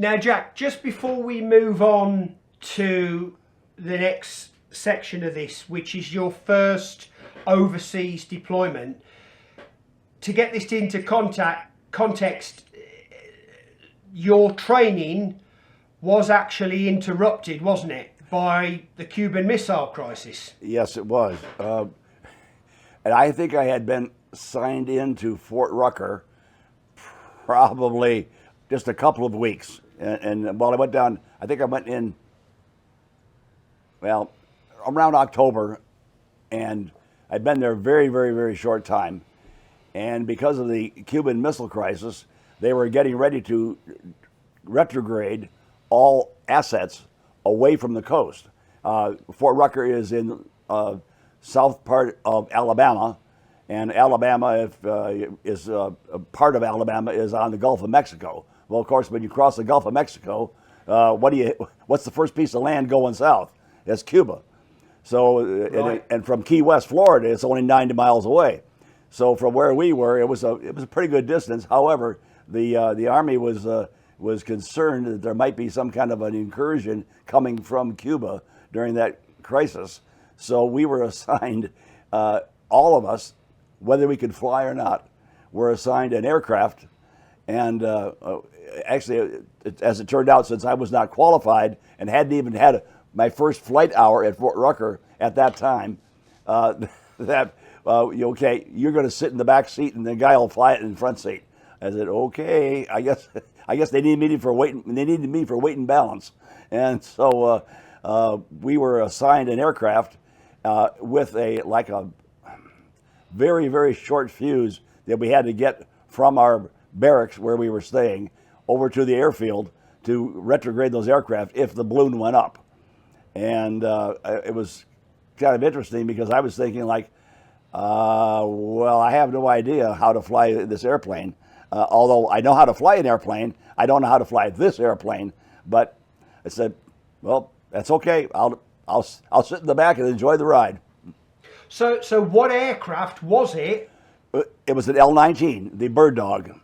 Now, Jack, just before we move on to the next section of this, which is your first overseas deployment, to get this into context, your training was actually interrupted, wasn't it, by the Cuban Missile Crisis? Yes, it was. And I think I had been signed into Fort Rucker probably just a couple of weeks. And while I went down, I think I went in, well, around October, and I'd been there a very, very, very short time. And because of the Cuban Missile Crisis, they were getting ready to retrograde all assets away from the coast. Fort Rucker is in south part of Alabama, and Alabama is part of Alabama is on the Gulf of Mexico. Well, of course, when you cross the Gulf of Mexico, what's the first piece of land going south? It's Cuba. So, right. and from Key West, Florida, it's only 90 miles away. So from where we were, it was a pretty good distance. However, the Army was concerned that there might be some kind of an incursion coming from Cuba during that crisis. So we were assigned, all of us, whether we could fly or not, were assigned an aircraft. And actually, as it turned out, since I was not qualified and hadn't even had my first flight hour at Fort Rucker at that time, okay, you're going to sit in the back seat and the guy will fly it in the front seat. I said, okay, I guess they needed me for weight. They needed me for weight and balance, and so we were assigned an aircraft with a very, very short fuse that we had to get from our barracks where we were staying over to the airfield to retrograde those aircraft if the balloon went up. And it was kind of interesting because I was thinking well, I have no idea how to fly this airplane. Although I know how to fly an airplane, I don't know how to fly this airplane. But I said, well, that's okay. I'll sit in the back and enjoy the ride. So what aircraft was it? It was an L-19, the Bird Dog,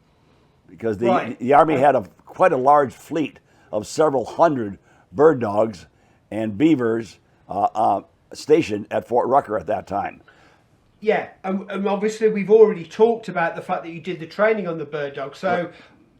because the Army had quite a large fleet of several hundred Bird Dogs and Beavers stationed at Fort Rucker at that time. Yeah, and obviously we've already talked about the fact that you did the training on the Bird Dog. So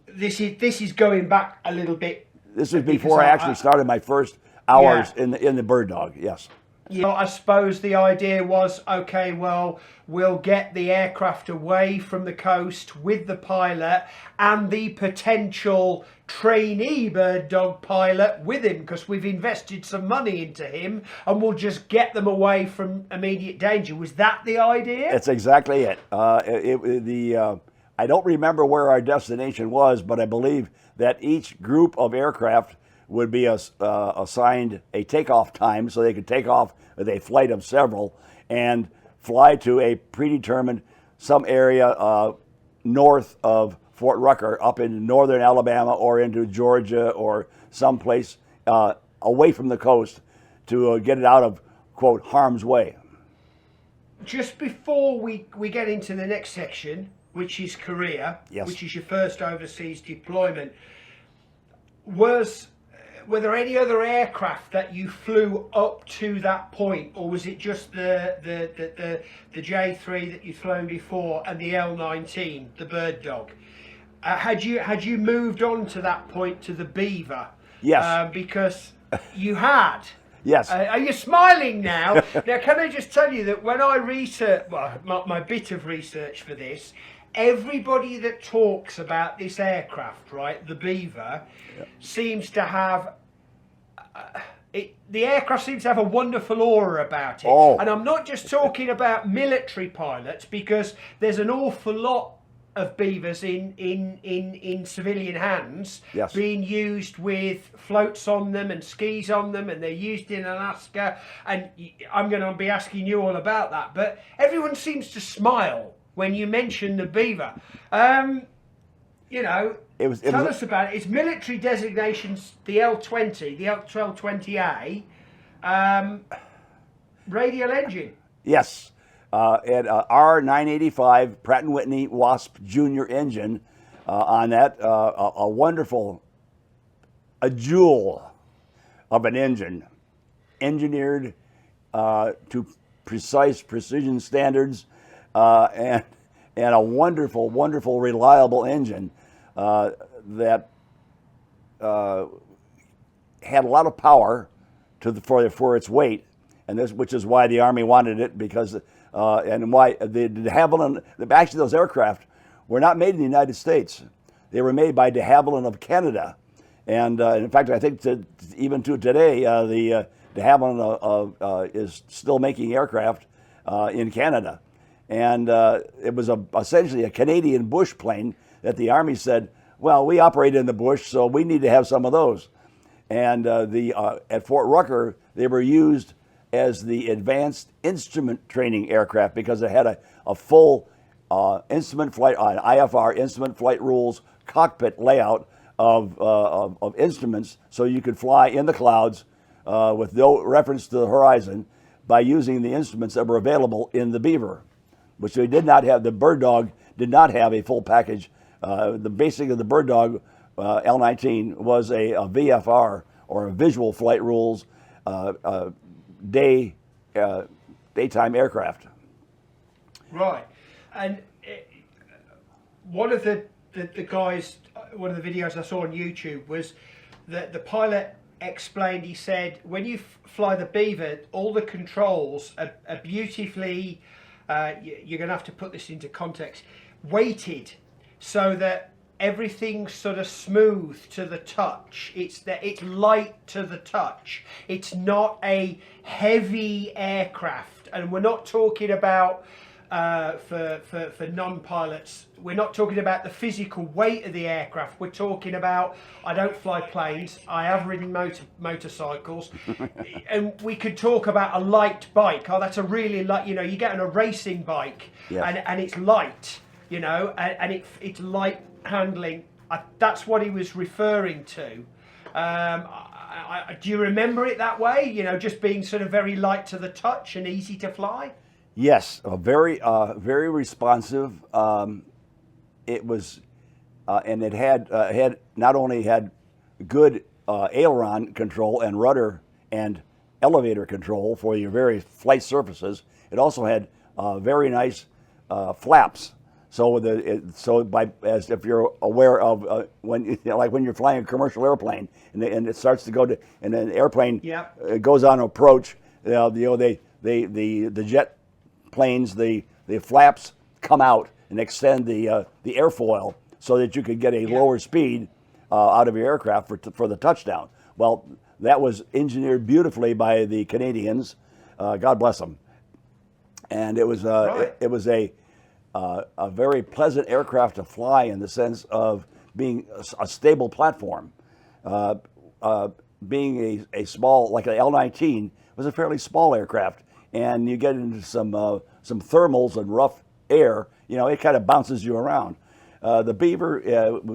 this is going back a little bit. This is before I actually started my first hours in the Bird Dog. Yes. Yeah, I suppose the idea was, okay, well, we'll get the aircraft away from the coast with the pilot and the potential trainee Bird Dog pilot with him, because we've invested some money into him, and we'll just get them away from immediate danger. Was that the idea? That's exactly it. I don't remember where our destination was, but I believe that each group of aircraft would be assigned a takeoff time so they could take off with a flight of several and fly to a predetermined some area north of Fort Rucker up in northern Alabama or into Georgia or someplace away from the coast to get it out of, quote, harm's way. Just before we get into the next section, which is Korea, yes, which is your first overseas deployment, were there any other aircraft that you flew up to that point, or was it just the J3 that you'd flown before and the L-19, the Bird Dog? Had you moved on to that point to the Beaver? Yes. Because you had. Yes. Are you smiling now? Now, can I just tell you that when I researched, my bit of research for this, everybody that talks about this aircraft, right, the Beaver, seems to have the aircraft seems to have a wonderful aura about it. Oh. And I'm not just talking about military pilots, because there's an awful lot of Beavers in civilian hands, yes, being used with floats on them and skis on them, and they're used in Alaska. And I'm going to be asking you all about that. But everyone seems to smile when you mention the Beaver. Tell us about it. It's military designations, the L-20, the L-20A, radial engine. Yes, and R985 Pratt & Whitney Wasp Junior engine on that, a wonderful a jewel of an engine, engineered to precise precision standards, and a wonderful, wonderful, reliable engine that had a lot of power for its weight, and which is why the Army wanted it, because and why the de Havilland, actually those aircraft were not made in the United States. They were made by de Havilland of Canada, and in fact, I think even to today, the de Havilland is still making aircraft in Canada, and it was essentially a Canadian bush plane that the Army said, well, we operate in the bush, so we need to have some of those. And at Fort Rucker, they were used as the advanced instrument training aircraft because it had a full instrument flight, IFR instrument flight rules, cockpit layout of instruments, so you could fly in the clouds with no reference to the horizon by using the instruments that were available in the Beaver, which they did not have. The Bird Dog did not have a full package. The basic of the Bird Dog L-19 was a VFR, or a visual flight rules daytime aircraft. Right, and one of the guys, one of the videos I saw on YouTube was that the pilot explained, he said, when you fly the Beaver, all the controls are beautifully, you're going to have to put this into context, weighted so that everything's sort of smooth to the touch. It's light to the touch. It's not a heavy aircraft, and we're not talking about for non-pilots, we're not talking about the physical weight of the aircraft. We're talking about, I don't fly planes, I have ridden motorcycles, and we could talk about a light bike. Oh, that's a really light, you get on a racing bike, yes, and it's light, and it's light handling. That's what he was referring to. Do you remember it that way? Just being sort of very light to the touch and easy to fly? Yes, very responsive. It was, and it had not only had good aileron control and rudder and elevator control for your various flight surfaces. It also had very nice flaps. So as if you're aware of when you're flying a commercial airplane and it starts to go to, and an airplane goes on approach, the jet planes, the flaps come out and extend the airfoil so that you could get a lower speed out of your aircraft for the touchdown. Well, that was engineered beautifully by the Canadians. God bless them. And it was a very pleasant aircraft to fly in the sense of being a stable platform. Being a small, like an L-19, was a fairly small aircraft, and you get into some thermals and rough air, it kind of bounces you around. The Beaver,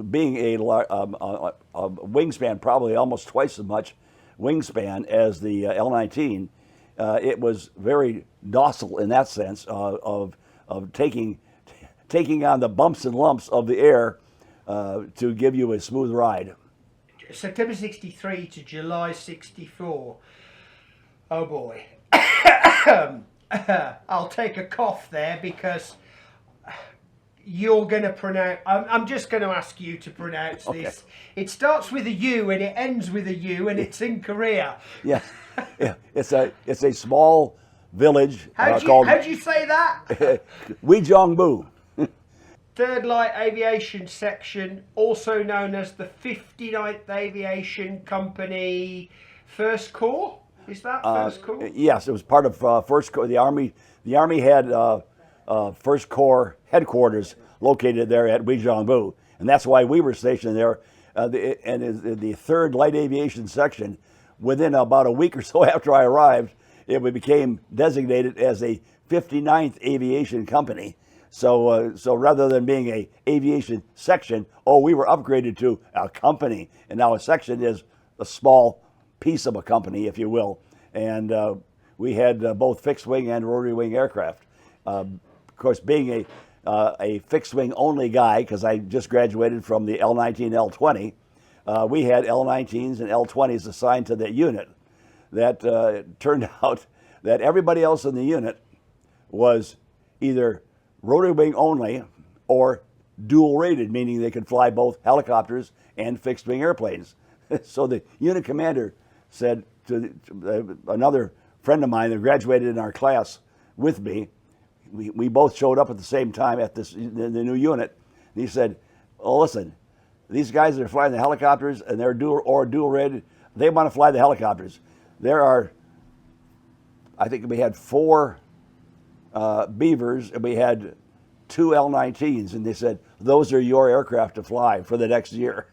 being a wingspan, probably almost twice as much wingspan as the L-19, it was very docile in that sense of taking on the bumps and lumps of the air to give you a smooth ride. September 63 to July 64. Oh boy. I'll take a cough there because you're going to pronounce, I'm just going to ask you to pronounce this. It starts with a U and it ends with a U, and it's in Korea. Yeah. It's a small village called... How do you say that? Wijeongbu. Third Light Aviation Section, also known as the 59th Aviation Company First Corps. Is that First Corps? Yes, it was part of First Corps. The Army had First Corps headquarters located there at Wijeongbu, and that's why we were stationed there. And the Third Light Aviation Section, within about a week or so after I arrived, it became designated as a 59th Aviation Company. So rather than being a aviation section, we were upgraded to a company, and now a section is a small piece of a company, if you will. And we had both fixed wing and rotary wing aircraft. Of course, being a fixed wing only guy, because I just graduated from the L-19, L-20, we had L-19s and L-20s assigned to that unit. That turned out that everybody else in the unit was either rotor-wing only or dual-rated, meaning they could fly both helicopters and fixed-wing airplanes. So the unit commander said to another friend of mine that graduated in our class with me, we both showed up at the same time at the new unit, and he said, "Oh, listen, these guys that are flying the helicopters and they're dual-rated, they want to fly the helicopters. There are, I think we had 4 Beavers and we had 2 L-19s, and they said, those are your aircraft to fly for the next year."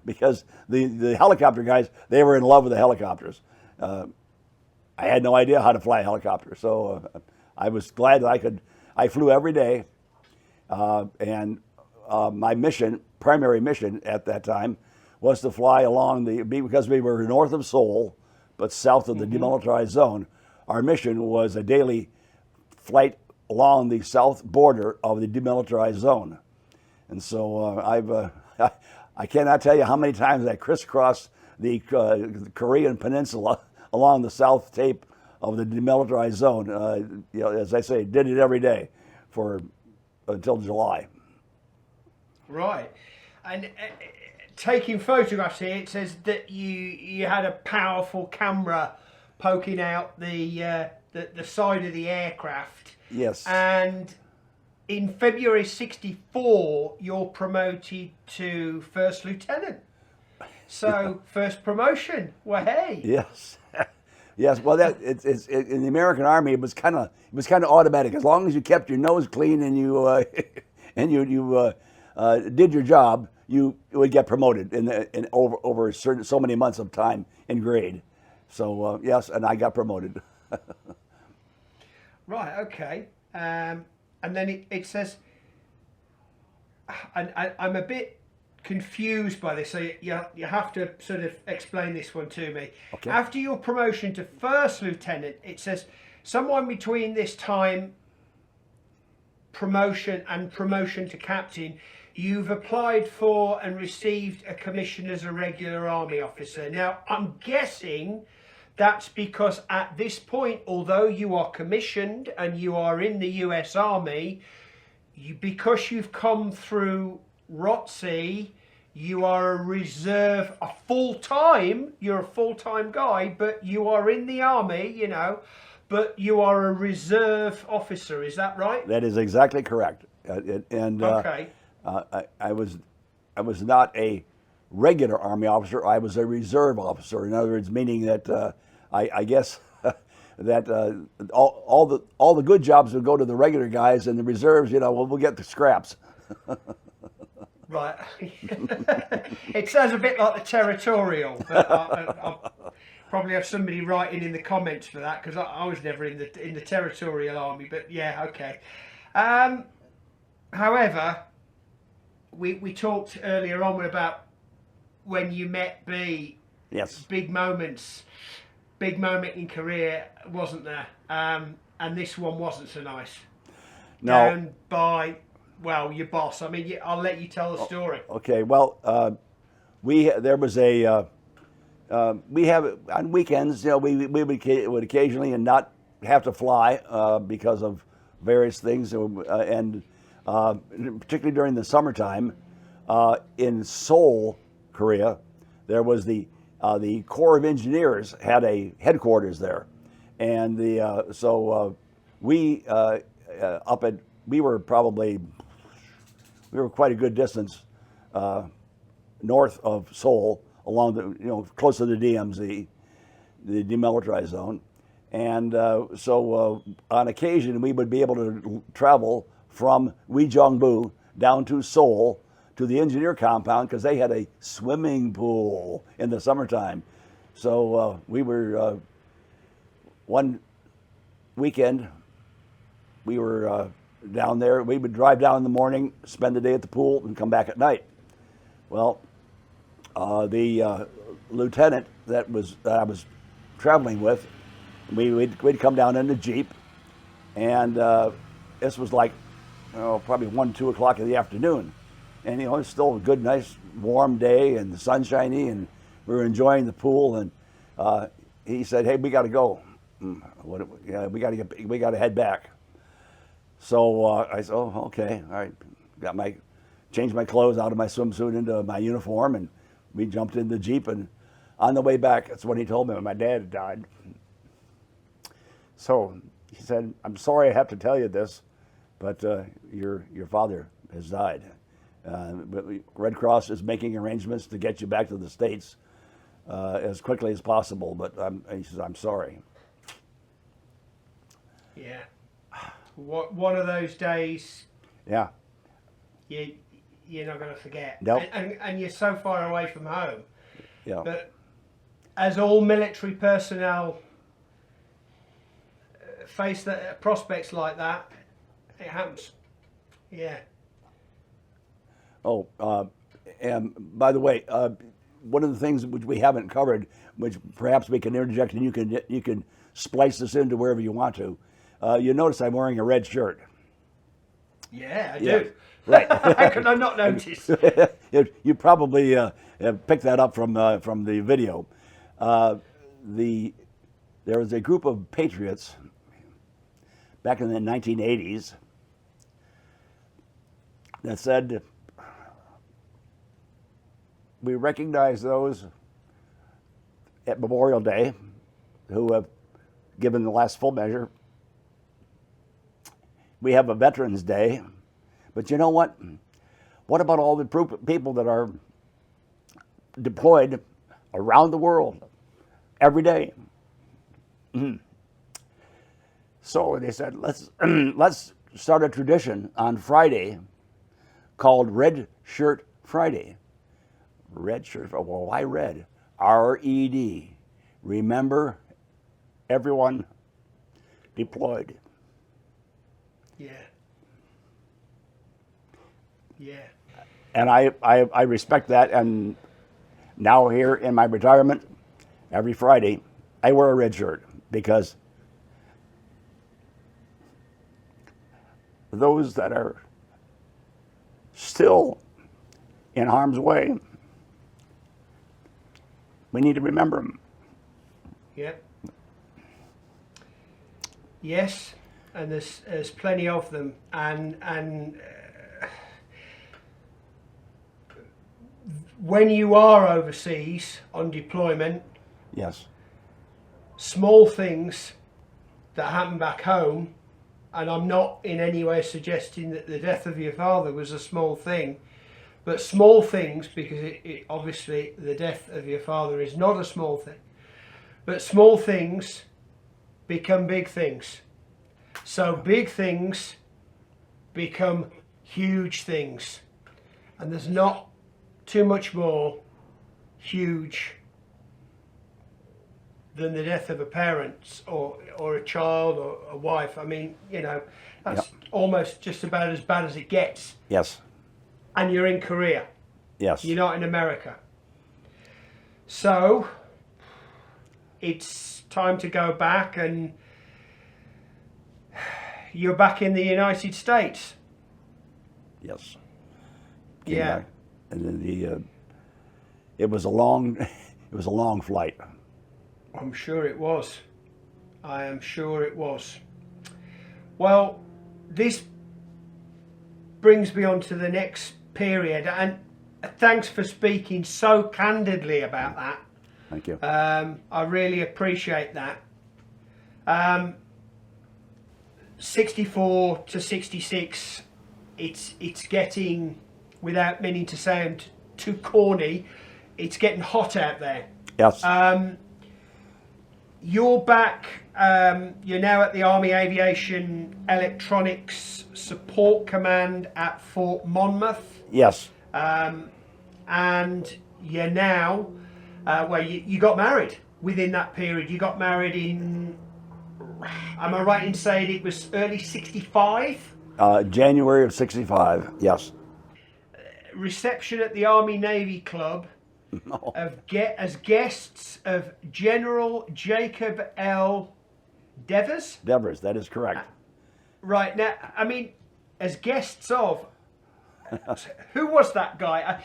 Because the helicopter guys, they were in love with the helicopters. I had no idea how to fly a helicopter, so I was glad that I flew every day, and my primary mission at that time was to fly along because we were north of Seoul, but south of the demilitarized zone. Our mission was a daily flight along the south border of the demilitarized zone. And so I cannot tell you how many times I crisscrossed the Korean peninsula along the south tape of the demilitarized zone. As I say, did it every day until July. Right. And taking photographs here, it says that you had a powerful camera poking out the side of the aircraft. Yes. And in February '64, you're promoted to first lieutenant. So first promotion. Well, hey. Yes. Yes. Well, in the American Army, it was kind of automatic. As long as you kept your nose clean and you did your job, you would get promoted in over so many months of time in grade. So yes, and I got promoted. Right. Okay. And then it says, and I'm a bit confused by this, so you have to sort of explain this one to me. Okay. After your promotion to first lieutenant, it says someone between this time promotion and promotion to captain, you've applied for and received a commission as a regular army officer. Now, I'm guessing that's because at this point, although you are commissioned and you are in the US Army, because you've come through ROTC, you are a reserve, you're a full-time guy, but you are in the Army, but you are a reserve officer. Is that right? That is exactly correct. Okay. I was not a regular Army officer. I was a reserve officer. In other words, meaning that I guess that all the good jobs would go to the regular guys, and the reserves, we'll get the scraps. Right. It sounds a bit like the territorial. But I'll probably have somebody writing in the comments for that, because I was never in the territorial army. But yeah, okay. However, we talked earlier on about when you met B. Yes. Big moment in career, wasn't there? And this one wasn't so nice. No. Down by, your boss. I mean, I'll let you tell the story. Okay. Well, we have on weekends. We would occasionally and not have to fly because of various things, and particularly during the summertime in Seoul, Korea, there was the Corps of Engineers had a headquarters there, and we were quite a good distance north of Seoul, along the close to the DMZ, the demilitarized zone, and on occasion we would be able to travel from Uijeongbu down to Seoul to the engineer compound, because they had a swimming pool in the summertime. So we were one weekend we were down there. We would drive down in the morning, spend the day at the pool, and come back at night. Well, the lieutenant that I was traveling with, we'd come down in the Jeep, and this was like probably 1, 2 o'clock in the afternoon. And it's still a good, nice warm day and the sunshiny, and we were enjoying the pool. And he said, "Hey, we got to go. Yeah, we got to head back." So I said, "Oh, okay, all right." Changed my clothes out of my swimsuit into my uniform, and we jumped in the Jeep. And on the way back, that's when he told me my dad had died. So he said, "I'm sorry I have to tell you this, but your father has died. But Red Cross is making arrangements to get you back to the States as quickly as possible. But he says, I'm sorry." Yeah. One of those days. Yeah. You're not going to forget. Nope. And you're so far away from home. Yeah. But as all military personnel face prospects like that, it happens. Yeah. Oh, and by the way, one of the things which we haven't covered, which perhaps we can interject, and you can splice this into wherever you want to. You notice I'm wearing a red shirt. Yeah, I Yeah. do. Right. How could I not notice? You probably have picked that up from the video. There was a group of patriots back in the 1980s that said, "We recognize those at Memorial Day who have given the last full measure. We have a Veterans Day, but you know what? What about all the people that are deployed around the world every day?" Mm-hmm. So they said, let's start a tradition on Friday called Red Shirt Friday. Red Shirt, well, why red? R-E-D. Remember everyone deployed. Yeah. Yeah. And I respect that, and now here in my retirement, every Friday, I wear a red shirt because those that are still in harm's way, we need to remember them. Yeah. Yes, and there's plenty of them, and when you are overseas on deployment, Yes. small things that happen back home, and I'm not in any way suggesting that the death of your father was a small thing, but small things, because it obviously the death of your father is not a small thing, but small things become big things. So big things become huge things, and there's not too much more huge than the death of a parent or a child or a wife. I mean, you know, that's almost just about as bad as it gets. Yes. And you're in Korea. Yes. You're not in America. So it's time to go back, and you're back in the United States. Yes. Yeah. Back. And then it was a long flight. I'm sure it was. I am sure it was. Well, this brings me on to the next period, and thanks for speaking so candidly about that. Thank you. I really appreciate that. 64 to 66, it's getting, without meaning to sound too corny, it's getting hot out there. Yes. You're back, you're now at the Army Aviation Electronics Support Command at Fort Monmouth. Yes. And you're now, well, you got married within that period. You got married in, am I right in saying it was early 65? January of 65, yes. Reception at the Army Navy Club. No. As guests of General Jacob L. Devers. Devers, that is correct. Right, now, I mean, as guests of, Who was that guy?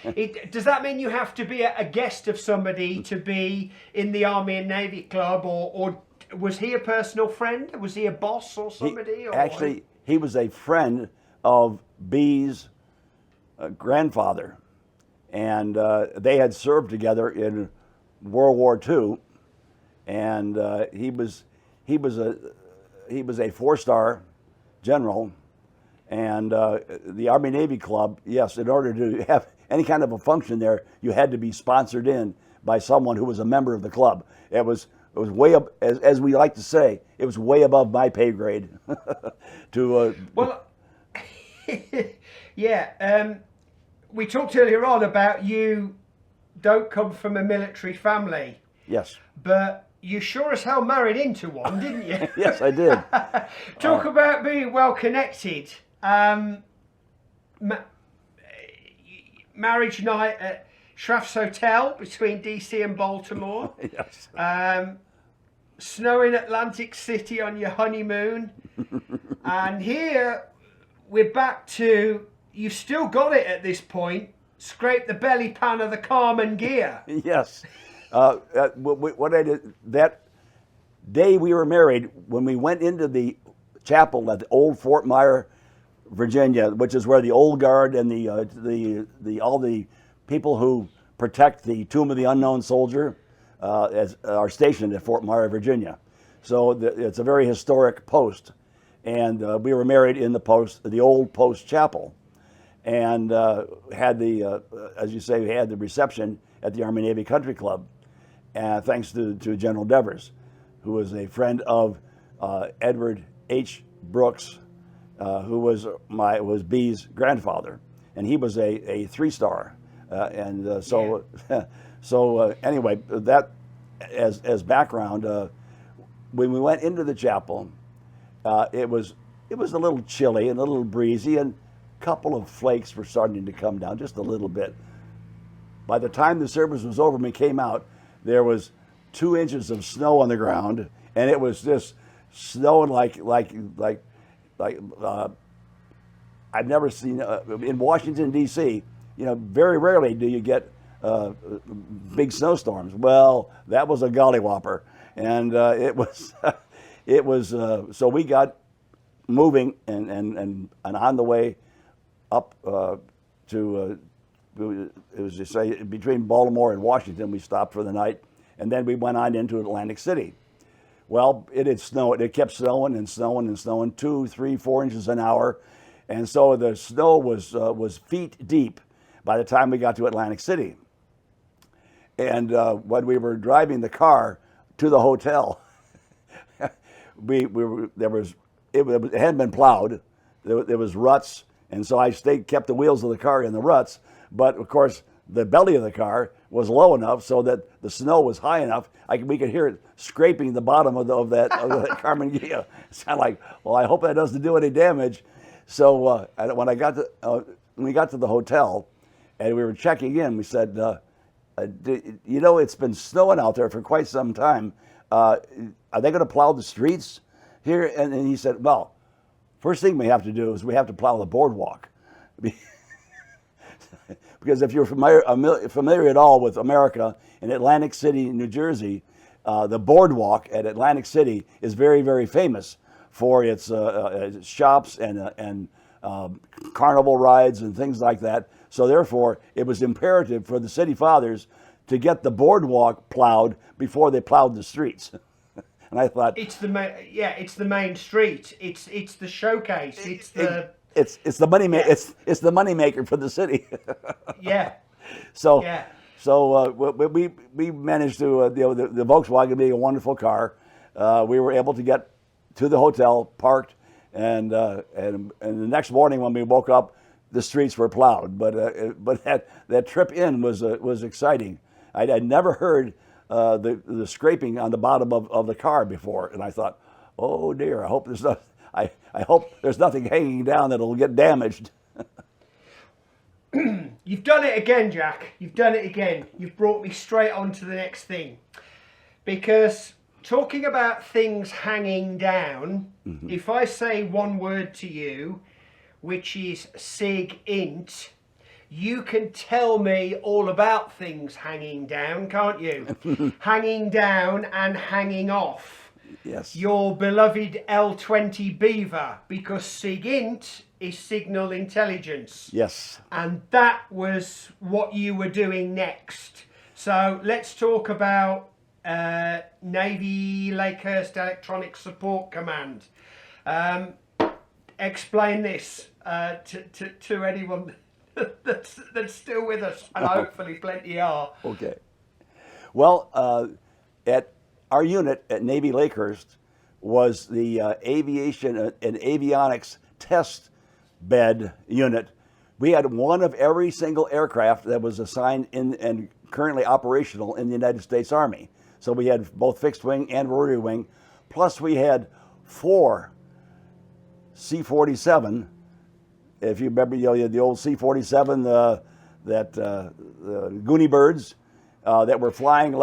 Does that mean you have to be a guest of somebody to be in the Army and Navy Club, or was he a personal friend? Was he a boss or somebody? Actually, he was a friend of B's grandfather, and they had served together in World War II, and he was a 4-star general. And the Army Navy Club, yes, in order to have any kind of a function there, you had to be sponsored in by someone who was a member of the club. It was way up, as we like to say, it was way above my pay grade. Well, yeah. We talked earlier on about you don't come from a military family. Yes. But you sure as hell married into one, didn't you? Yes, I did. Talk about being well connected. Marriage night at Shraff's Hotel between DC and Baltimore. Yes. Snow in Atlantic City on your honeymoon. And here we're back to, you've still got it at this point, scrape the belly pan of the Carmen gear. Yes. What I did that day we were married, when we went into the chapel at the old Fort Myer, Virginia, which is where the old guard and all the people who protect the Tomb of the Unknown Soldier are stationed at Fort Myer, Virginia. So it's a very historic post, and we were married in the old post chapel, and had as you say, we had the reception at the Army Navy Country Club, thanks to General Devers, who was a friend of Edward H. Brooks, who was B's grandfather, and he was a 3-star, so anyway, that as background, when we went into the chapel, it was a little chilly and a little breezy, and a couple of flakes were starting to come down, just a little bit. By the time the service was over and we came out, there was 2 inches of snow on the ground, and it was just snowing like I've never seen in Washington D.C. Very rarely do you get big snowstorms. Well, that was a gollywhopper, and it was so we got moving and on the way up to. It was to say between Baltimore and Washington, we stopped for the night, and then we went on into Atlantic City. Well, it had snowed. It kept snowing and snowing and snowing, 2, 3, 4 inches an hour, and so the snow was feet deep by the time we got to Atlantic City. And when we were driving the car to the hotel, it hadn't been plowed. There was ruts, and so I kept the wheels of the car in the ruts. But of course, the belly of the car was low enough so that the snow was high enough. We could hear it scraping the bottom of that Carmen Ghia. It's kind of like, well, I hope that doesn't do any damage. So when we got to the hotel and we were checking in, we said, it's been snowing out there for quite some time. Are they going to plow the streets here? And he said, well, first thing we have to do is we have to plow the boardwalk. Because if you're familiar at all with America, in Atlantic City, New Jersey, the boardwalk at Atlantic City is very, very famous for its shops and carnival rides and things like that. So therefore, it was imperative for the city fathers to get the boardwalk plowed before they plowed the streets. And I thought, it's the main street. It's the showcase. It's the money it's the money maker for the city. Yeah. So we managed to the Volkswagen being a wonderful car, we were able to get to the hotel, parked, and the next morning when we woke up, the streets were plowed. But that trip in was exciting. I'd never heard the scraping on the bottom of the car before, and I thought, oh dear, I hope there's nothing hanging down that'll get damaged. You've done it again, Jack. You've done it again. You've brought me straight on to the next thing. Because talking about things hanging down, if I say one word to you, which is SIG int, you can tell me all about things hanging down, can't you? Hanging down and hanging off. Yes. Your beloved L20 Beaver, because SIG int is signal intelligence. Yes. And that was what you were doing next. So let's talk about Navy Lakehurst Electronic Support Command. Explain this to anyone that's still with us, and hopefully plenty are. Okay. Well, at our unit at Navy Lakehurst was the aviation and avionics test bed unit. We had one of every single aircraft that was assigned in and currently operational in the United States Army. So we had both fixed wing and rotary wing, plus we had 4 C-47. If you remember, you know, the old C-47, the Goonie birds that were flying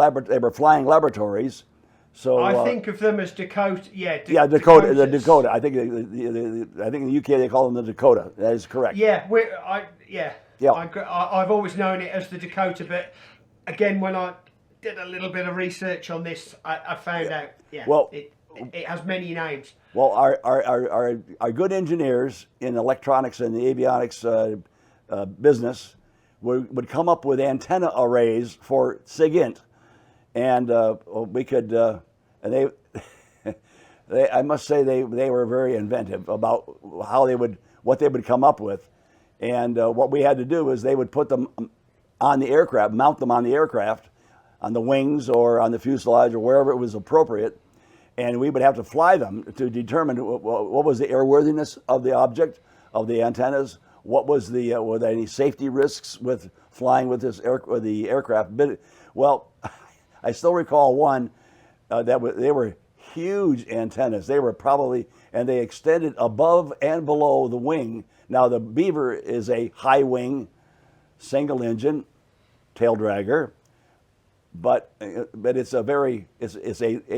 laboratories. So I think of them as Dakota. Yeah, Dakota. The Dakota. I think I think in the UK they call them the Dakota. That is correct. Yeah, I've always known it as the Dakota, but again, when I did a little bit of research on this, I found out. Yeah, well, it has many names. Well, our good engineers in electronics and the avionics business would come up with antenna arrays for SIGINT, and we could, and I must say they were very inventive about what they would come up with, and what we had to do is they would put them on the aircraft, mount them on the aircraft, on the wings or on the fuselage or wherever it was appropriate. And we would have to fly them to determine what was the airworthiness of the object, of the antennas. What was were there any safety risks with flying with the aircraft? Well, I still recall one they were huge antennas. They were and they extended above and below the wing. Now the Beaver is a high wing, single engine, tail dragger. But it's a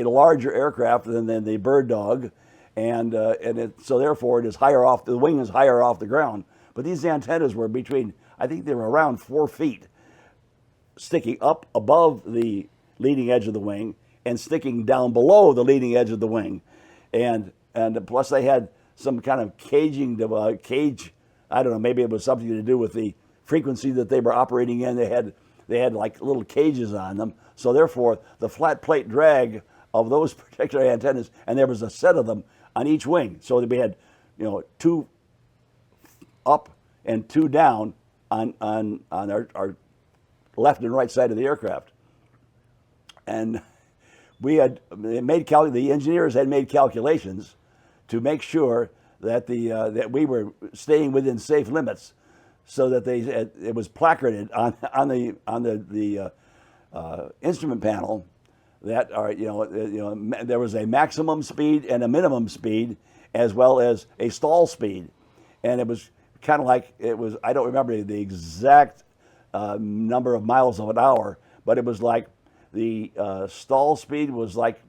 larger aircraft than the Bird Dog, so therefore it is higher off. The wing is higher off the ground. But these antennas were I think they were around 4 feet, sticking up above the leading edge of the wing and sticking down below the leading edge of the wing, and plus they had some kind of cage. I don't know. Maybe it was something to do with the frequency that they were operating in. They had like little cages on them. So therefore, the flat plate drag of those particular antennas, and there was a set of them on each wing. So that we had, 2 up and 2 down on our left and right side of the aircraft. And the engineers had made calculations to make sure that that we were staying within safe limits, so that it was placarded on the instrument panel that there was a maximum speed and a minimum speed, as well as a stall speed, and it was kind of like I don't remember the exact number of miles of an hour, but it was like the stall speed was like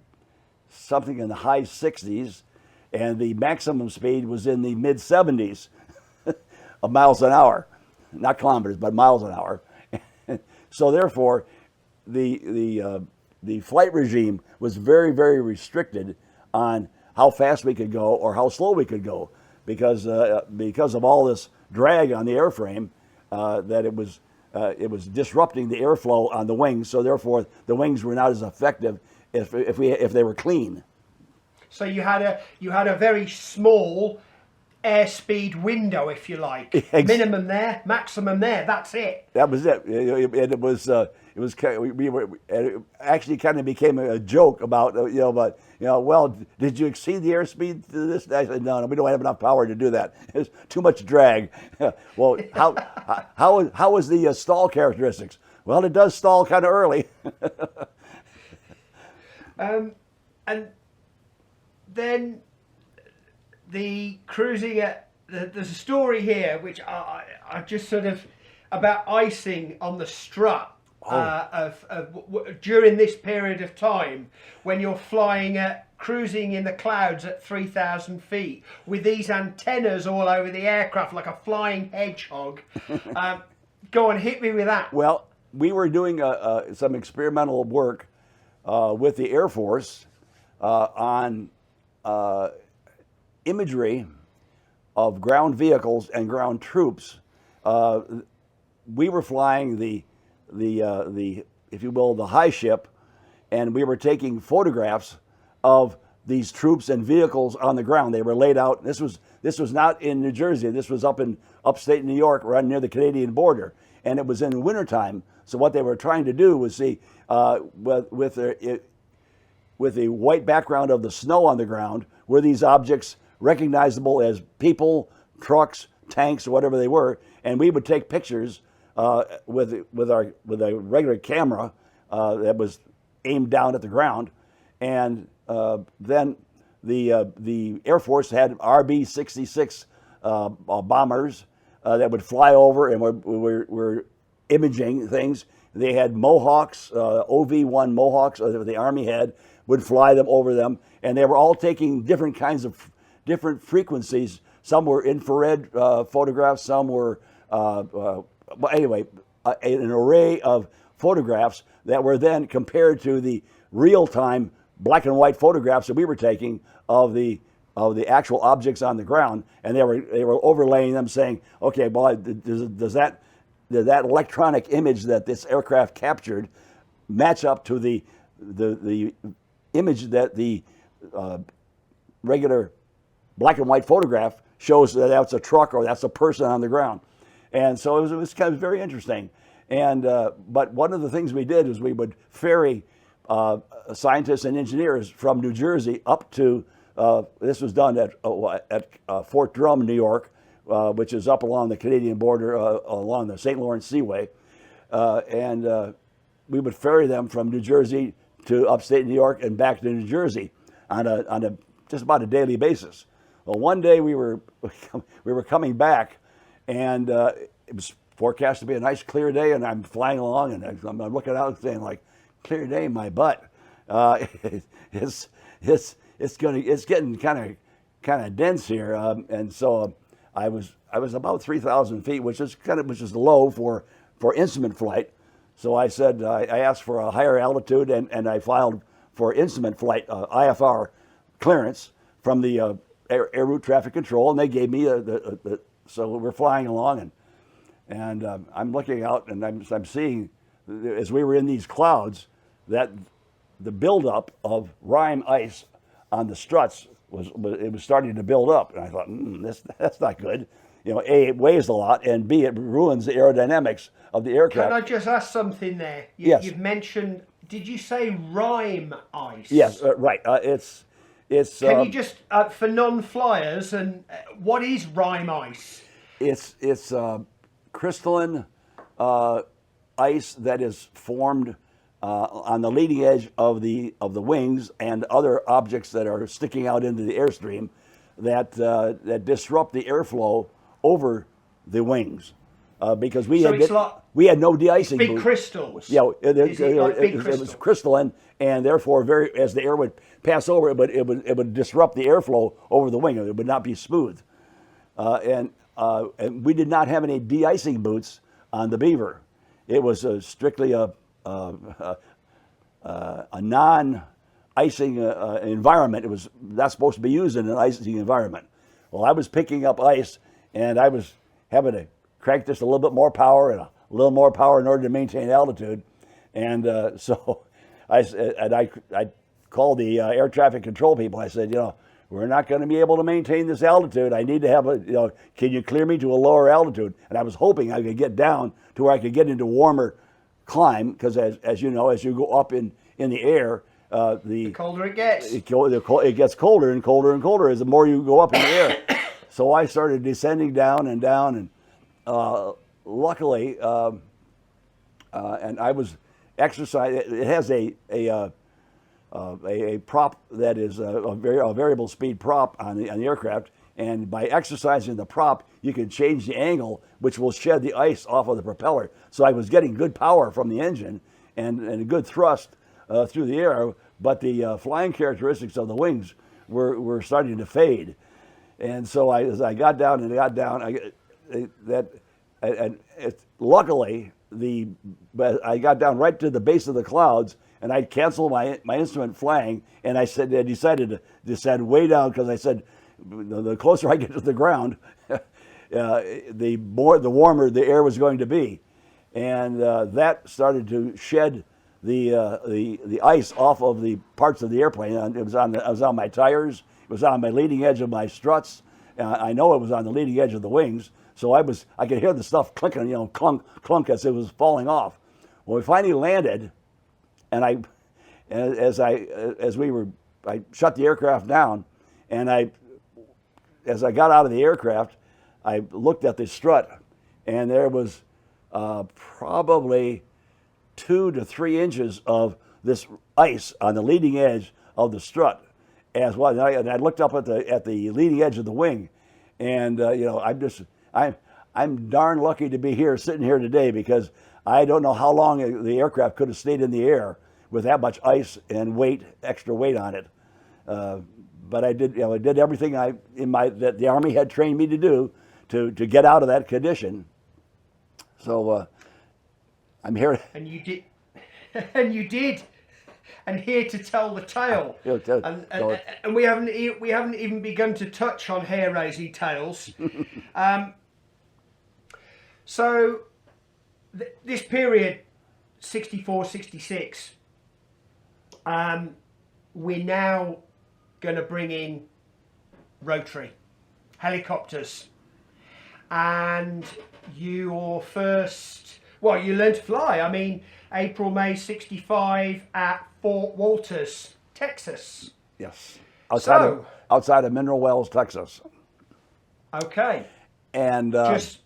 something in the high 60s, and the maximum speed was in the mid 70s. Of miles an hour, not kilometers, but miles an hour. So therefore, the flight regime was very, very restricted on how fast we could go or how slow we could go, because of all this drag on the airframe, that it was disrupting the airflow on the wings. So therefore, the wings were not as effective if they were clean. So you had a very small airspeed window, if you like. Minimum there, maximum there. That's it. That was it. It actually kind of became a joke about well, did you exceed the airspeed to this? I said, no, we don't have enough power to do that. It's too much drag. Well, how was the stall characteristics? Well, it does stall kind of early. And then the cruising there's a story here which I just sort of about icing on the strut during this period of time when you're flying at cruising in the clouds at 3,000 feet with these antennas all over the aircraft like a flying hedgehog. Go on, hit me with that. Well, we were doing some experimental work with the Air Force on imagery of ground vehicles and ground troops. We were flying the if you will, the high ship, and we were taking photographs of these troops and vehicles on the ground. They were laid out. This was not in New Jersey. This was up in upstate New York, right near the Canadian border, and it was in the wintertime. So what they were trying to do was see with the white background of the snow on the ground, were these objects recognizable as people, trucks, tanks, or whatever they were, and we would take pictures with a regular camera that was aimed down at the ground, and then the Air Force had RB-66 bombers that would fly over and were imaging things. They had Mohawks, OV-1 Mohawks that the Army had, would fly them over them, and they were all taking different kinds of different frequencies. Some were infrared photographs, some were but anyway, an array of photographs that were then compared to the real-time black and white photographs that we were taking of the actual objects on the ground, and they were overlaying them, saying, okay, well, does that electronic image that this aircraft captured match up to the image that the regular black and white photograph shows that that's a truck or that's a person on the ground? And so it was kind of very interesting. And but one of the things we did is we would ferry scientists and engineers from New Jersey up to this was done at Fort Drum, New York, which is up along the Canadian border, along the St. Lawrence Seaway, and we would ferry them from New Jersey to upstate New York and back to New Jersey on a just about a daily basis. Well, one day we were coming back, and it was forecast to be a nice clear day, and I'm flying along, and I'm looking out and saying, like, clear day, my butt. It's getting kind of dense here, and so I was about 3,000 feet, which is low for instrument flight. So I said I asked for a higher altitude, and I filed for instrument flight IFR clearance from the Air Route Traffic Control, and they gave me so we're flying along, and I'm looking out, and I'm seeing, as we were in these clouds, that the buildup of rime ice on the struts was starting to build up, and I thought, that's not good. You know, A, it weighs a lot, and B, it ruins the aerodynamics of the aircraft. Can I just ask something there? Yes. You've mentioned, did you say rime ice? Yes, right. It's. Can you just, for non-flyers, and what is rime ice? It's crystalline ice that is formed on the leading edge of the wings and other objects that are sticking out into the airstream that disrupt the airflow over the wings. Because we had no de-icing big boots. Crystals. Yeah, It was crystalline, and therefore, as the air would pass over it, but it would disrupt the airflow over the wing. It would not be smooth, and we did not have any de-icing boots on the Beaver. It was strictly a non-icing environment. It was not supposed to be used in an icing environment. Well, I was picking up ice, and I was having to crank just a little bit more power and a little more power in order to maintain altitude. And so I called the air traffic control people. I said, we're not going to be able to maintain this altitude. I need to have can you clear me to a lower altitude? And I was hoping I could get down to where I could get into warmer climb, because as you know, as you go up in the air, the colder it gets. It gets colder and colder and colder as the more you go up in the air. So I started descending down and down, and luckily, and I was exercising. It has a prop that is a variable speed prop on the aircraft, and by exercising the prop, you can change the angle, which will shed the ice off of the propeller. So I was getting good power from the engine and a good thrust through the air, but the flying characteristics of the wings were starting to fade. And so as I got down, luckily I got down right to the base of the clouds, and I canceled my instrument flying, and I decided to descend way down, because I said the closer I get to the ground, the warmer the air was going to be, and that started to shed the ice off of the parts of the airplane. It was on my tires. It was on my leading edge of my struts. I know it was on the leading edge of the wings. So I could hear the stuff clinking, clunk, clunk, as it was falling off. When we finally landed, and I shut the aircraft down, and as I got out of the aircraft, I looked at the strut, and there was probably 2 to 3 inches of this ice on the leading edge of the strut as well. And I looked up at the leading edge of the wing, and I'm darn lucky to be sitting here today, because I don't know how long the aircraft could have stayed in the air with that much ice and extra weight on it. But I did everything that the Army had trained me to do to get out of that condition. So I'm here. And you did. And you did. And here to tell the tale. And we haven't even begun to touch on hair-raising tales. So this period, 64, 66, we're now going to bring in rotary helicopters. And your first, you learned to fly. I mean, April, May 65 at Fort Walters, Texas. Yes. Outside of Mineral Wells, Texas. Okay. And just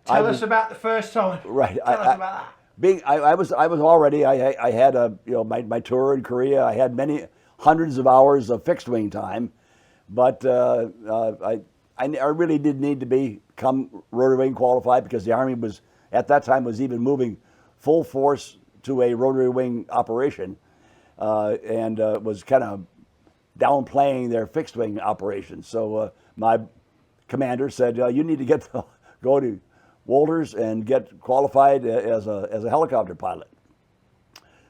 tell us about the first time. Right. Tell us about that. I was already, I had my tour in Korea. I had many hundreds of hours of fixed wing time, but I really did need to become rotor wing qualified, because the Army was at that time even moving full force to a rotary wing operation, and was kind of downplaying their fixed wing operations. So my commander said, you need to go to Walters and get qualified as a helicopter pilot.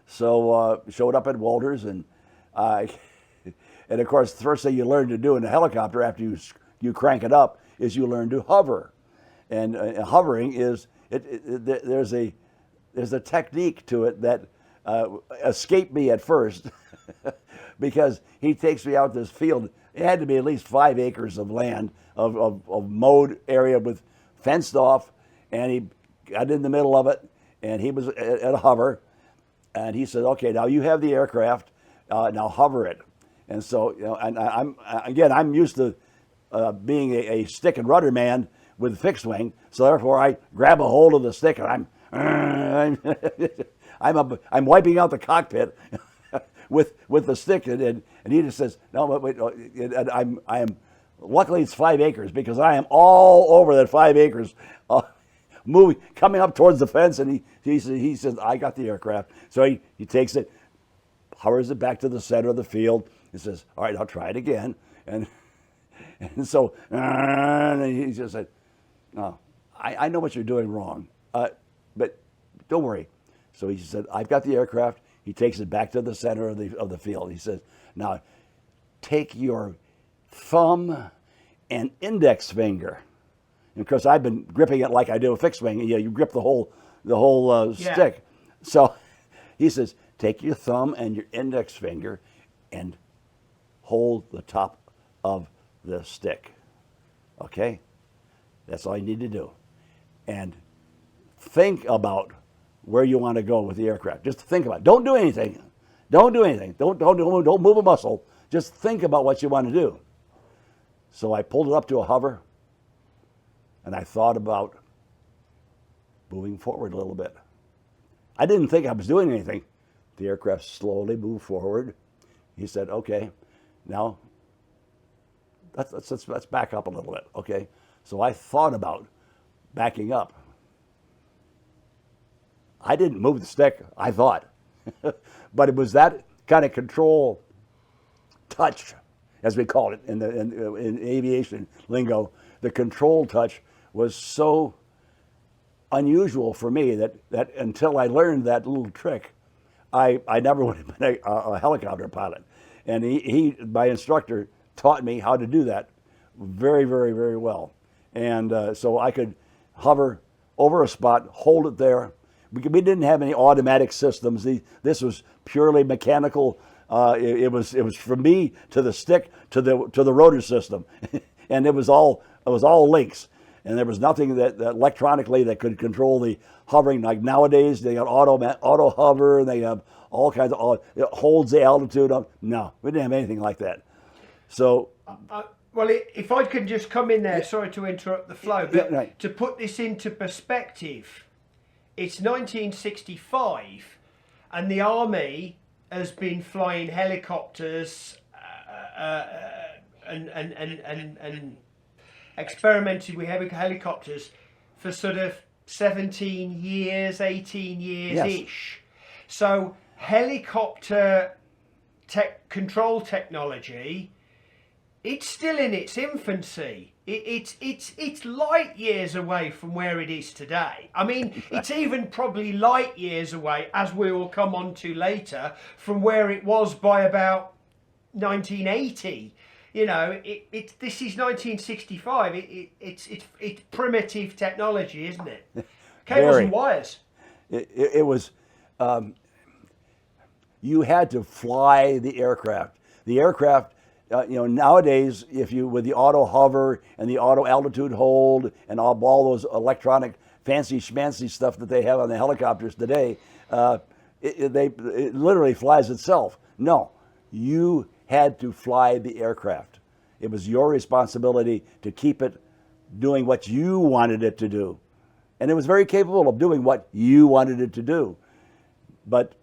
So showed up at Walters, and of course the first thing you learn to do in a helicopter after you crank it up is you learn to hover, and hovering is there's a technique to it that escaped me at first, because he takes me out this field. It had to be at least 5 acres of land of mowed area with fenced off, and he got in the middle of it, and he was at a hover, and he said, "Okay, now you have the aircraft, now hover it." And so, and I'm used to being a stick and rudder man with fixed wing, so therefore I grab a hold of the stick, and I'm wiping out the cockpit with the stick, and he just says, "No, but wait, I am. Luckily, it's 5 acres, because I am all over that 5 acres, moving, coming up towards the fence." And he says, "I got the aircraft." So he takes it, hovers it back to the center of the field, and says, "All right, I'll try it again." And so and he just said, "No, I know what you're doing wrong, but don't worry." So he said, "I've got the aircraft." He takes it back to the center of the field. He says, "Now, take your thumb and index finger." And of course, I've been gripping it like I do a fixed wing. You grip the whole stick. So he says, "Take your thumb and your index finger and hold the top of the stick." Okay? That's all you need to do. And think about where you want to go with the aircraft. Just think about it. Don't do anything. Don't do anything. Don't move a muscle. Just think about what you want to do. So I pulled it up to a hover, and I thought about moving forward a little bit. I didn't think I was doing anything. The aircraft slowly moved forward. He said, "Okay, now let's back up a little bit." Okay, so I thought about backing up. I didn't move the stick, I thought, but it was that kind of control touch, as we call it in aviation lingo, the control touch was so unusual for me that until I learned that little trick, I never would have been a helicopter pilot. And my instructor taught me how to do that very, very, very well. And so I could hover over a spot, hold it there. We didn't have any automatic systems. This was purely mechanical. It was from me to the stick to the rotor system, and it was all links. And there was nothing that electronically that could control the hovering. Like nowadays, they got auto hover. They have all kinds of. It holds the altitude up. No, we didn't have anything like that. So. Well, if I could just come in there, sorry to interrupt the flow, but right. To put this into perspective, it's 1965, and the Army has been flying helicopters and experimented with helicopters for sort of 17 years, 18 years-ish. Yes. So helicopter control technology, it's still in its infancy. It's light years away from where it is today. I mean, it's even probably light years away, as we will come on to later, from where it was by about 1980. You know, this is 1965. It's primitive technology, isn't it? Cables and wires. It was. You had to fly the aircraft. The aircraft. Nowadays, with the auto hover and the auto altitude hold and all those electronic fancy schmancy stuff that they have on the helicopters today, it literally flies itself. No, you had to fly the aircraft. It was your responsibility to keep it doing what you wanted it to do. And it was very capable of doing what you wanted it to do. But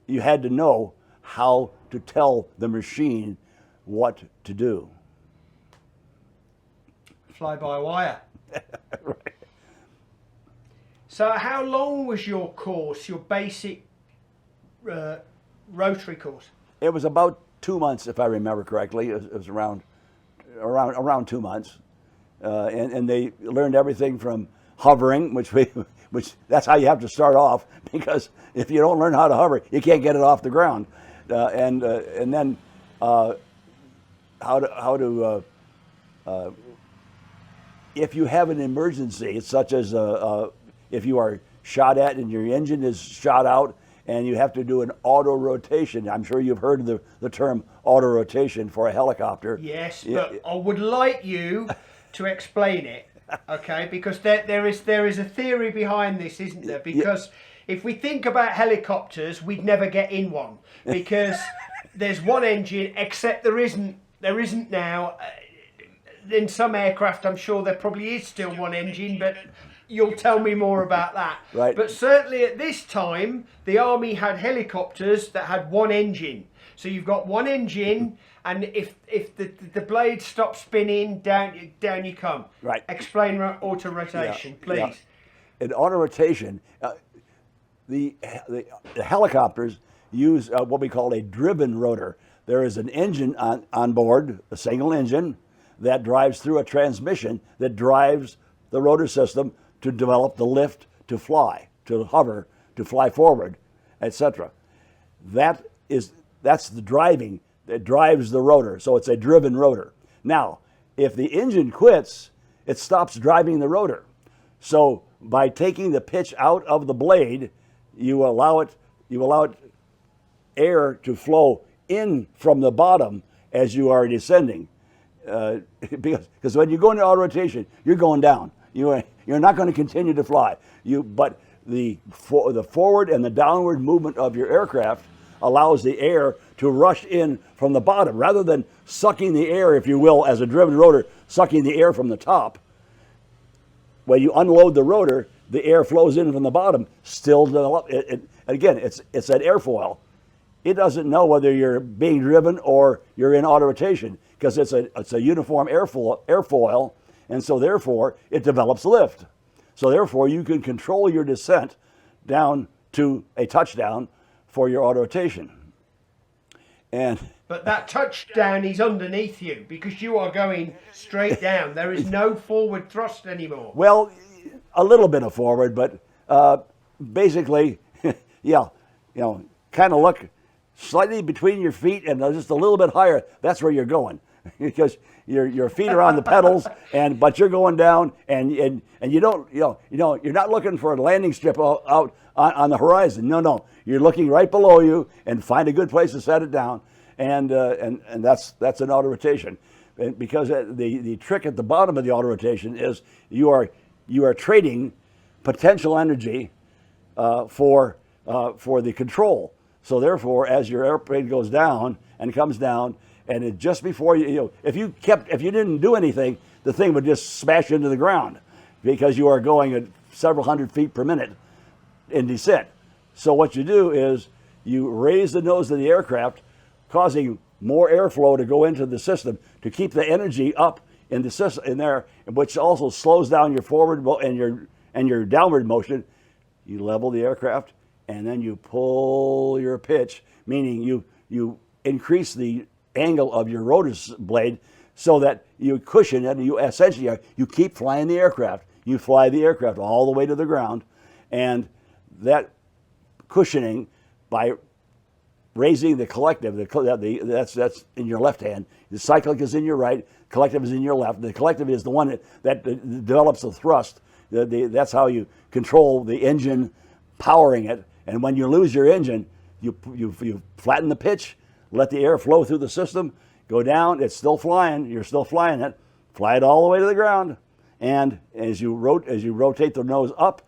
you had to know how to tell the machine what to do. Fly by wire. Right. So how long was your course, your basic rotary course? It was about 2 months, if I remember correctly. It was around 2 months. And they learned everything from hovering, which that's how you have to start off, because if you don't learn how to hover, you can't get it off the ground. And then how to if you have an emergency, such as if you are shot at and your engine is shot out and you have to do an auto rotation. I'm sure you've heard of the term auto rotation for a helicopter. Yes, but I would like you to explain it, okay? Because there is a theory behind this, isn't there? Because if we think about helicopters, we'd never get in one, because there's one engine, except there isn't now. In some aircraft, I'm sure there probably is still one engine, but you'll tell me more about that. Right. But certainly at this time, the Army had helicopters that had one engine. So you've got one engine, and if the blade stops spinning, down you come. Right. Explain auto rotation, please. Yeah. In auto rotation, the helicopters use what we call a driven rotor. There is an engine on board, a single engine, that drives through a transmission that drives the rotor system to develop the lift to fly, to hover, to fly forward, etc. That's the driving that drives the rotor, so it's a driven rotor. Now, if the engine quits, it stops driving the rotor. So by taking the pitch out of the blade, you allow air to flow in from the bottom as you are descending. Because when you go into auto rotation, you're going down. You're not going to continue to fly. But the forward and the downward movement of your aircraft allows the air to rush in from the bottom, rather than sucking the air, if you will, as a driven rotor, sucking the air from the top. When you unload the rotor, the air flows in from the bottom. Still develop. Again, it's that airfoil. It doesn't know whether you're being driven or you're in auto rotation, because it's a uniform airfoil, and so therefore it develops lift. So therefore you can control your descent down to a touchdown for your auto rotation. And But that touchdown is underneath you because you are going straight down. There is no forward thrust anymore. well, a little bit of forward, but basically, yeah, kind of look slightly between your feet and just a little bit higher. That's where you're going, because your feet are on the pedals, but you're going down, and you don't, you're not looking for a landing strip out on the horizon. No, you're looking right below you and find a good place to set it down, and that's an auto rotation. And because the trick at the bottom of the auto rotation is you are trading potential energy for the control. So therefore, as your airplane goes down and comes down, and it just before if you didn't do anything, the thing would just smash into the ground because you are going at several hundred feet per minute in descent. So what you do is you raise the nose of the aircraft, causing more airflow to go into the system to keep the energy up in the system in there, which also slows down your forward and your downward motion. You level the aircraft, and then you pull your pitch, meaning you increase the angle of your rotor blade so that you cushion it, and you essentially you keep flying the aircraft. You fly the aircraft all the way to the ground, and that cushioning by raising the collective, that's in your left hand. The cyclic is in your right, collective is in your left. The collective is the one that develops the thrust. That's how you control the engine powering it. And when you lose your engine, you flatten the pitch, let the air flow through the system, go down, it's still flying, you're still flying it, fly it all the way to the ground, and as you rotate the nose up,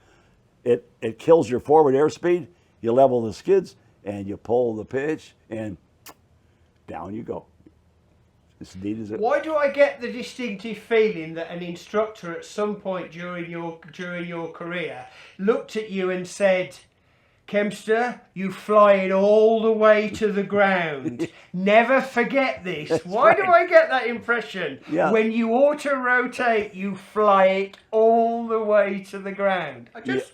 it kills your forward airspeed, you level the skids, and you pull the pitch, and down you go. As neat as it. Why do I get the distinctive feeling that an instructor at some point during your career looked at you and said, Kempster, you fly it all the way to the ground. Never forget this. That's Why do right. I get that impression? Yeah. When you auto-rotate, you fly it all the way to the ground. I just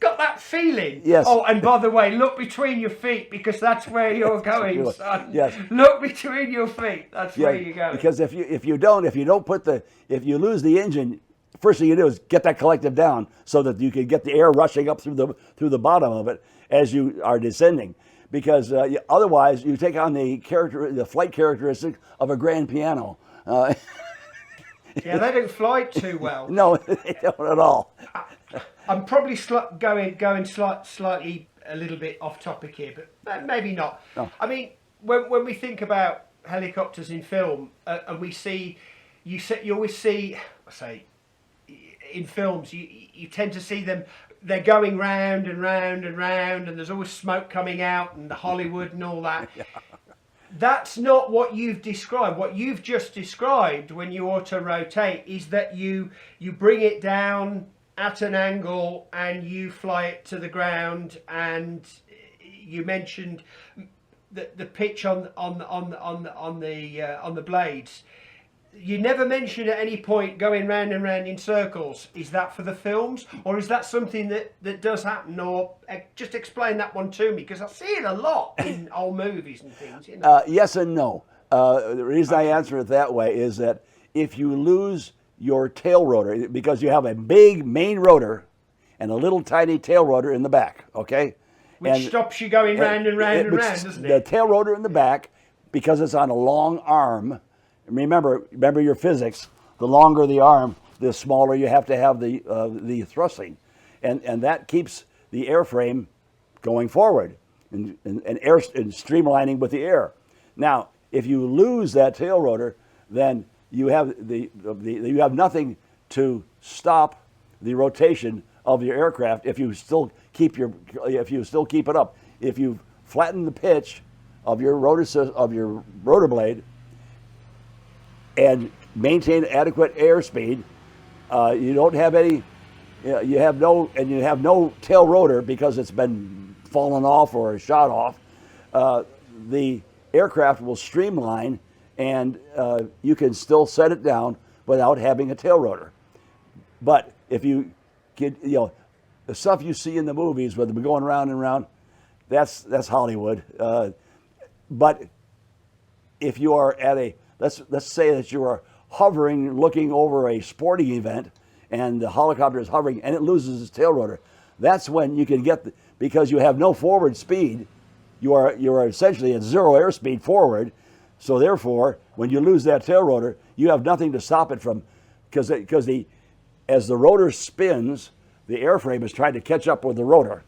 got that feeling. Yes. Oh, and by the way, look between your feet because that's where you're going, son. Yes. Look between your feet. That's where you're going. Because if you lose the engine, first thing you do is get that collective down so that you can get the air rushing up through the bottom of it as you are descending. Because otherwise, you take on the flight characteristics of a grand piano. Yeah, they don't fly it too well. No, they don't at all. I'm probably going slightly a little bit off topic here, but maybe not. No. I mean, when we think about helicopters in film, and we see, you always see, in films, you tend to see them, they're going round and round and round, and there's always smoke coming out, and the Hollywood and all that. Yeah. That's not what you've described. What you've just described when you auto-rotate is that you bring it down at an angle and you fly it to the ground, and you mentioned the pitch on the blades. You never mentioned at any point going round and round in circles. Is that for the films, or is that something that does happen? Or just explain that one to me, because I see it a lot in old movies and things. You know? Yes and no. The reason I answer it that way is that if you lose your tail rotor, because you have a big main rotor and a little tiny tail rotor in the back, okay? Which stops you going round and round and round, doesn't it? The tail rotor in the back, because it's on a long arm. Remember your physics. The longer the arm, the smaller you have to have the thrusting, and that keeps the airframe going forward and streamlining with the air. Now, if you lose that tail rotor, then you have you have nothing to stop the rotation of your aircraft if you still keep it up. If you flatten the pitch of your rotor blade and maintain adequate airspeed, you don't have any. You have no tail rotor because it's been fallen off or shot off. The aircraft will streamline, and you can still set it down without having a tail rotor. But if you get, the stuff you see in the movies where they're going round and round, that's Hollywood. but if you are at a, let's say that you are hovering, looking over a sporting event, and the helicopter is hovering and it loses its tail rotor, that's when you can get, because you have no forward speed, you are essentially at zero airspeed forward. So therefore, when you lose that tail rotor, you have nothing to stop it from, because as the rotor spins, the airframe is trying to catch up with the rotor.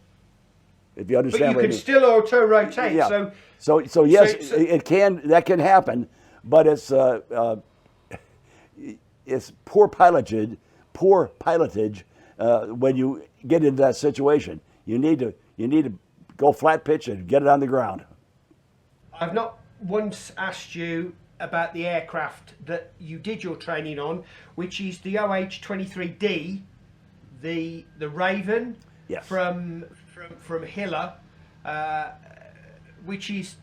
If you understand, but you can still auto rotate. Yeah. So yes, that can happen, but it's poor pilotage when you get into that situation. You need to go flat pitch and get it on the ground. I've not once asked you about the aircraft that you did your training on, which is the OH-23D, the Raven. Yes. From Hiller, which is,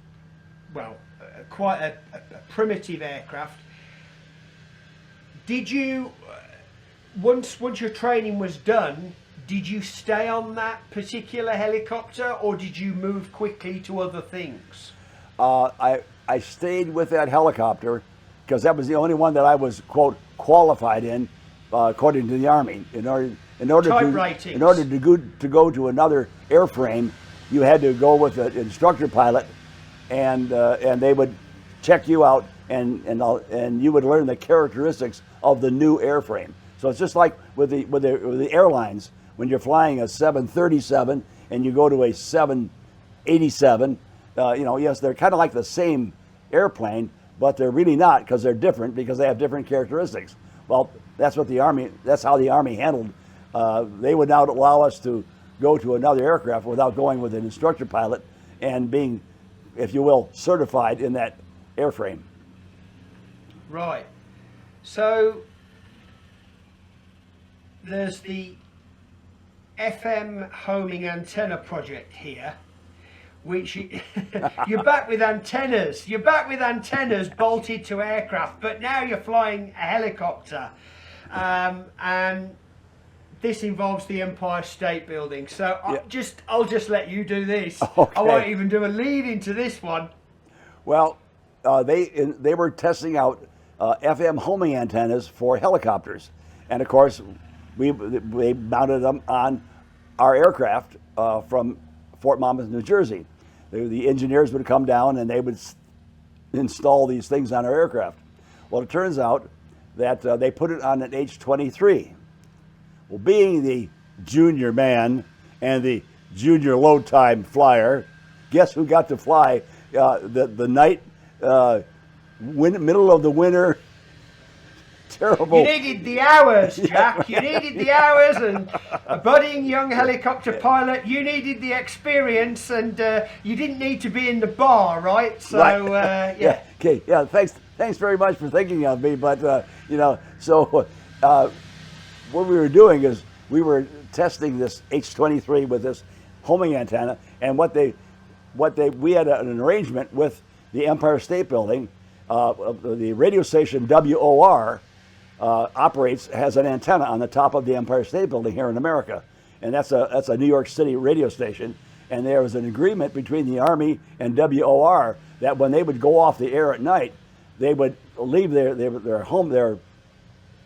well, quite a primitive aircraft. Did you, once your training was done, did you stay on that particular helicopter, or did you move quickly to other things? I stayed with that helicopter because that was the only one that I was, quote, qualified in, according to the Army. In order to go to another airframe, you had to go with an instructor pilot, and they would check you out, and you would learn the characteristics of the new airframe. So it's just like with the airlines, when you're flying a 737 and you go to a 787. Yes, they're kind of like the same airplane, but they're really not, because they're different, because they have different characteristics. Well, that's how the Army handled. They would now allow us to go to another aircraft without going with an instructor pilot and being, if you will, certified in that airframe. Right. So there's the FM homing antenna project here, which you're back with antennas. You're back with antennas bolted to aircraft, but now you're flying a helicopter, and this involves the Empire State Building. So I'll just let you do this. Okay. I won't even do a lead into this one. Well, they were testing out FM homing antennas for helicopters, and of course, they mounted them on our aircraft from Fort Monmouth, New Jersey. The engineers would come down and they would install these things on our aircraft. Well, it turns out that they put it on an H-23. Well, being the junior man and the junior load time flyer, guess who got to fly the night, middle of the winter, terrible. You needed the hours, Jack. You needed the hours, and a budding young helicopter pilot, you needed the experience, and you didn't need to be in the bar, right? So, right. yeah. Okay, yeah, thanks very much for thinking of me, but, what we were doing is we were testing this H-23 with this homing antenna, and we had an arrangement with the Empire State Building. The radio station WOR has an antenna on the top of the Empire State Building here in America, and that's a New York City radio station. And there was an agreement between the Army and WOR that when they would go off the air at night, they would leave their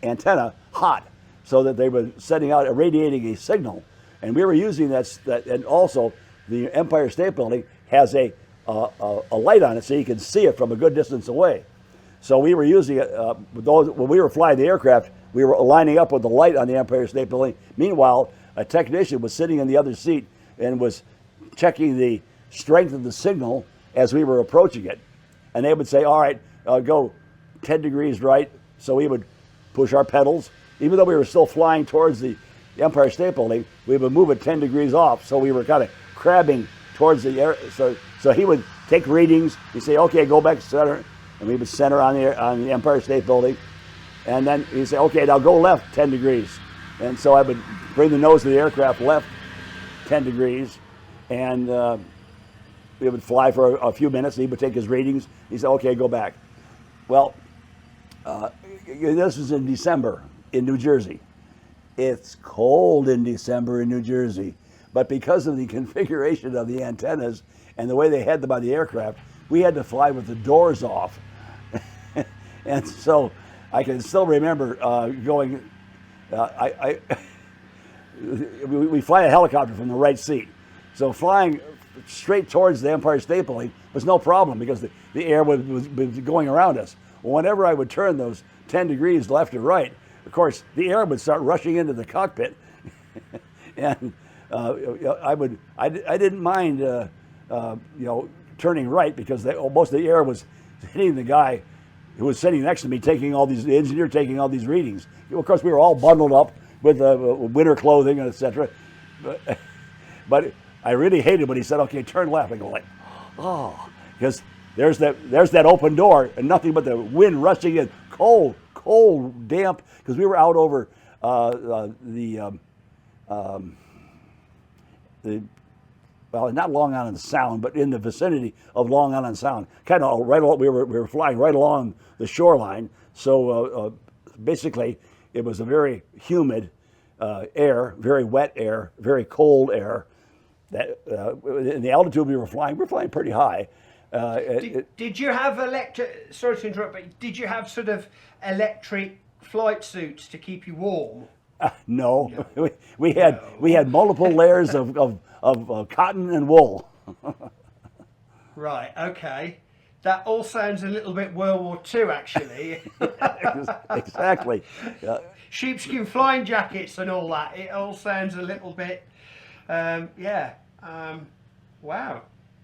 antenna hot, so that they were sending out, irradiating a signal. And we were using that, and also the Empire State Building has a light on it, so you can see it from a good distance away. So we were using it when we were flying the aircraft. We were lining up with the light on the Empire State Building. Meanwhile, a technician was sitting in the other seat and was checking the strength of the signal as we were approaching it. And they would say, "All right, go 10 degrees right." So we would push our pedals, even though we were still flying towards the Empire State Building. We would move it 10 degrees off, so we were kind of crabbing towards the air. So he would take readings. He'd say, "Okay, go back to center," and we would center on the Empire State Building. And then he'd say, "Okay, now go left 10 degrees." And so I would bring the nose of the aircraft left 10 degrees, and we would fly for a few minutes. He would take his readings. He said, "Okay, go back." Well, this was in December in New Jersey. It's cold in December in New Jersey, but because of the configuration of the antennas and the way they had them on the aircraft, we had to fly with the doors off. And so I can still remember going, we fly a helicopter from the right seat. So flying straight towards the Empire State Building was no problem because the air was going around us. Whenever I would turn those 10 degrees left or right, of course, the air would start rushing into the cockpit. And I didn't mind, turning right because most of the air was hitting the guy who was sitting next to me, the engineer taking all these readings. Of course, we were all bundled up with winter clothing and etc. But I really hated when he said, "Okay, turn left." I go like, "Oh," because there's that open door and nothing but the wind rushing in, cold, damp. Because we were out over well, not Long Island Sound, but in the vicinity of Long Island Sound. Kind of right along, we were flying right along the shoreline. So basically, it was a very humid air, very wet air, very cold air. That in the altitude we were flying pretty high. Did you have sorry to interrupt, but did you have sort of electric flight suits to keep you warm? No. We had multiple layers of cotton and wool. Right. Okay. That all sounds a little bit World War II, actually. Exactly. Sheepskin flying jackets and all that. It all sounds a little bit. Wow.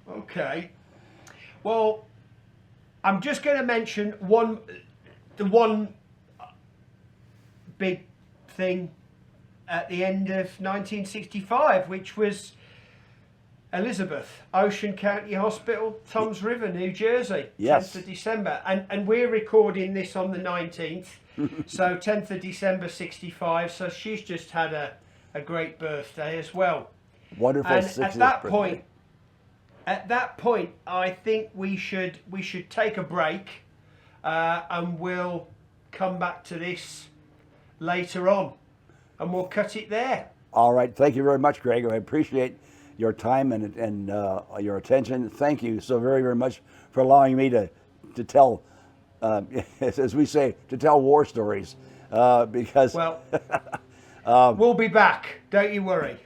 Okay. Well, I'm just going to mention the one big thing at the end of 1965, which was Elizabeth, Ocean County Hospital, Toms River, New Jersey, yes. 10th of December. And we're recording this on the 19th, so 10th of December 65, so she's just had a great birthday as well. Wonderful. And at that point, I think we should take a break, and we'll come back to this later on, and we'll cut it there. All right. Thank you very much, Greg. I appreciate your time and your attention. Thank you so very, very much for allowing me to tell, as we say, to tell war stories. Because we'll be back. Don't you worry.